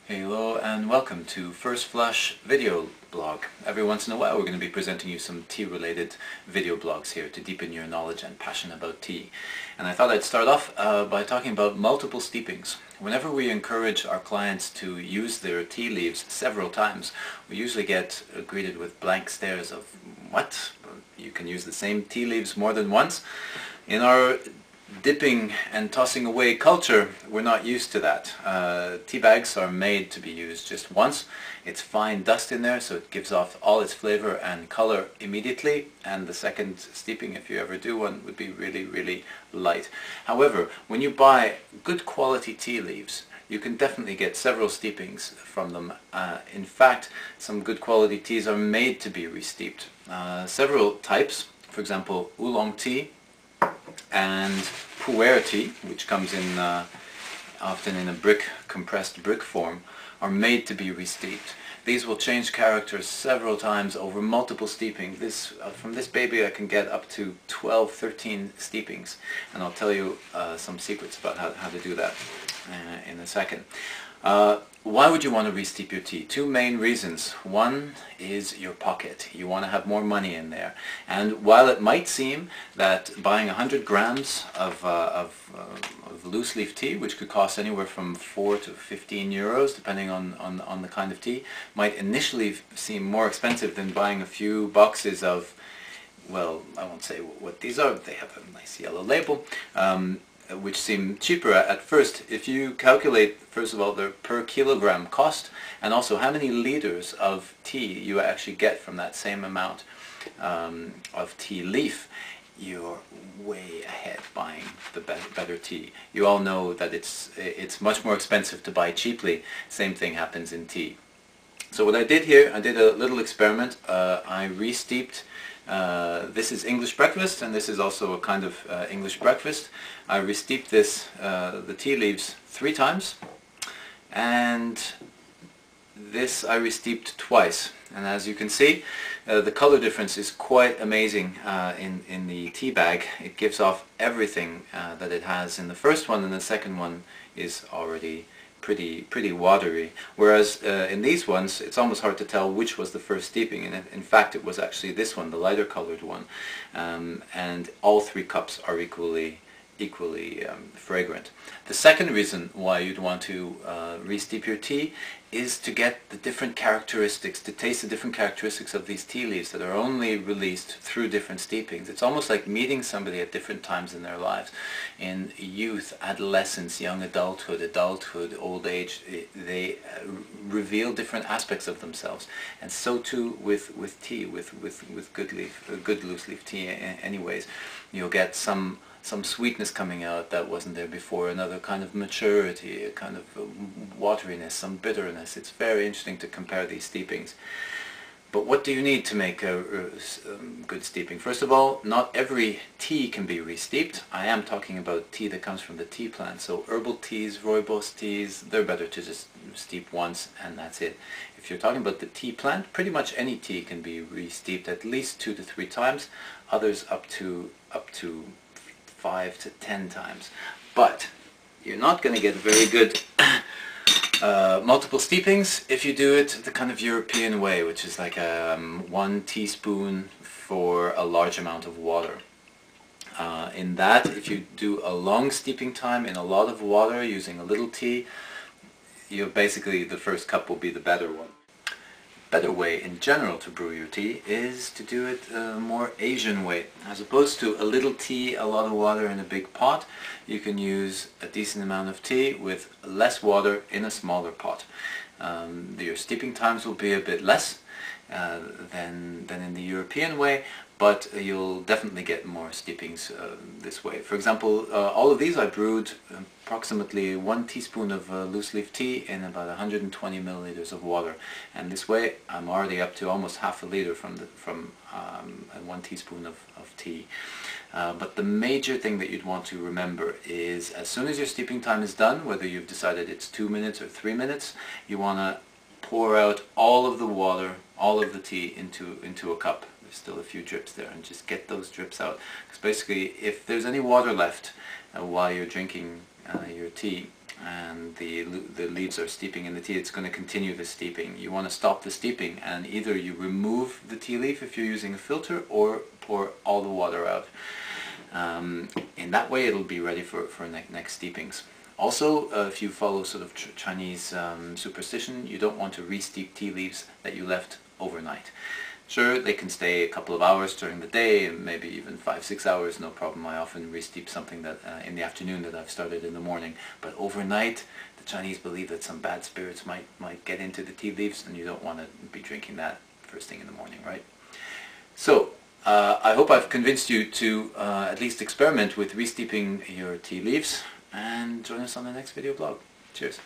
Hello and welcome to First Flush video blog. Every once in a while we're going to be presenting you some tea related video blogs here to deepen your knowledge and passion about tea. And I thought I'd start off by talking about multiple steepings. Whenever we encourage our clients to use their tea leaves several times, we usually get greeted with blank stares of, what? You can use the same tea leaves more than once? In our dipping and tossing away culture, we're not used to that. Tea bags are made to be used just once. It's fine dust in there, so it gives off all its flavor and color immediately, and the second steeping, if you ever do one, would be really, really light. However, when you buy good quality tea leaves, you can definitely get several steepings from them. In fact, some good quality teas are made to be re-steeped. Several types, for example, oolong tea and pu'er tea, which comes in often in a compressed brick form, are made to be re-steeped. These will change character several times over multiple steepings. From this baby I can get up to 12, 13 steepings, and I'll tell you some secrets about how to do that in a second. Why would you want to re-steep your tea? Two main reasons. One is your pocket. You want to have more money in there. And while it might seem that buying 100 grams of loose leaf tea, which could cost anywhere from 4 to 15 euros, depending on the kind of tea, might initially seem more expensive than buying a few boxes of, well, I won't say what these are. They have a nice yellow label. Which seem cheaper at first. If you calculate, first of all, the per kilogram cost, and also how many liters of tea you actually get from that same amount of tea leaf, you're way ahead buying the better tea. You all know that it's much more expensive to buy cheaply. Same thing happens in tea. So what I did here, I did a little experiment. I re-steeped. This is English breakfast, and this is also a kind of English breakfast. I re-steeped the tea leaves 3 times, and this I re-steeped twice. And as you can see, the color difference is quite amazing in the tea bag. It gives off everything that it has in the first one, and the second one is already pretty watery, whereas in these ones it's almost hard to tell which was the first steeping, and in fact it was actually this one, the lighter colored one, and all 3 cups are equally fragrant. The second reason why you'd want to re-steep your tea is to get the different characteristics, to taste the different characteristics of these tea leaves that are only released through different steepings. It's almost like meeting somebody at different times in their lives. In youth, adolescence, young adulthood, old age, they reveal different aspects of themselves. And so too with tea, with good loose leaf tea anyways. You'll get some sweetness coming out that wasn't there before, another kind of maturity, a kind of wateriness, some bitterness. It's very interesting to compare these steepings. But what do you need to make a good steeping? First of all, not every tea can be re-steeped. I am talking about tea that comes from the tea plant. So herbal teas, rooibos teas, they're better to just steep once and that's it. If you're talking about the tea plant, pretty much any tea can be re-steeped at least 2 to 3 times, others up to 5 to 10 times. But you're not going to get very good multiple steepings if you do it the kind of European way, which is like 1 teaspoon for a large amount of water. In that, if you do a long steeping time in a lot of water using a little tea, basically the first cup will be the better one. Better way in general to brew your tea is to do it a more Asian way. As opposed to a little tea, a lot of water in a big pot, you can use a decent amount of tea with less water in a smaller pot. Your steeping times will be a bit less than in the European way, but you'll definitely get more steepings this way. For example, all of these I brewed approximately 1 teaspoon of loose leaf tea in about 120 milliliters of water, and this way I'm already up to almost half a liter from 1 teaspoon of tea. But the major thing that you'd want to remember is, as soon as your steeping time is done, whether you've decided it's 2 minutes or 3 minutes, you want to pour out all of the water, all of the tea into a cup. There's still a few drips there, and just get those drips out, because basically if there's any water left while you're drinking your tea, and the leaves are steeping in the tea, it's going to continue the steeping. You want to stop the steeping, and either you remove the tea leaf if you're using a filter, or pour all the water out. In that way it'll be ready for next steepings. Also, if you follow sort of Chinese superstition, you don't want to re-steep tea leaves that you left overnight. Sure, they can stay a couple of hours during the day, and maybe even 5-6 hours, no problem. I often re-steep something that in the afternoon that I've started in the morning. But overnight, the Chinese believe that some bad spirits might get into the tea leaves, and you don't want to be drinking that first thing in the morning, right? So, I hope I've convinced you to at least experiment with re-steeping your tea leaves, and join us on the next video blog. Cheers.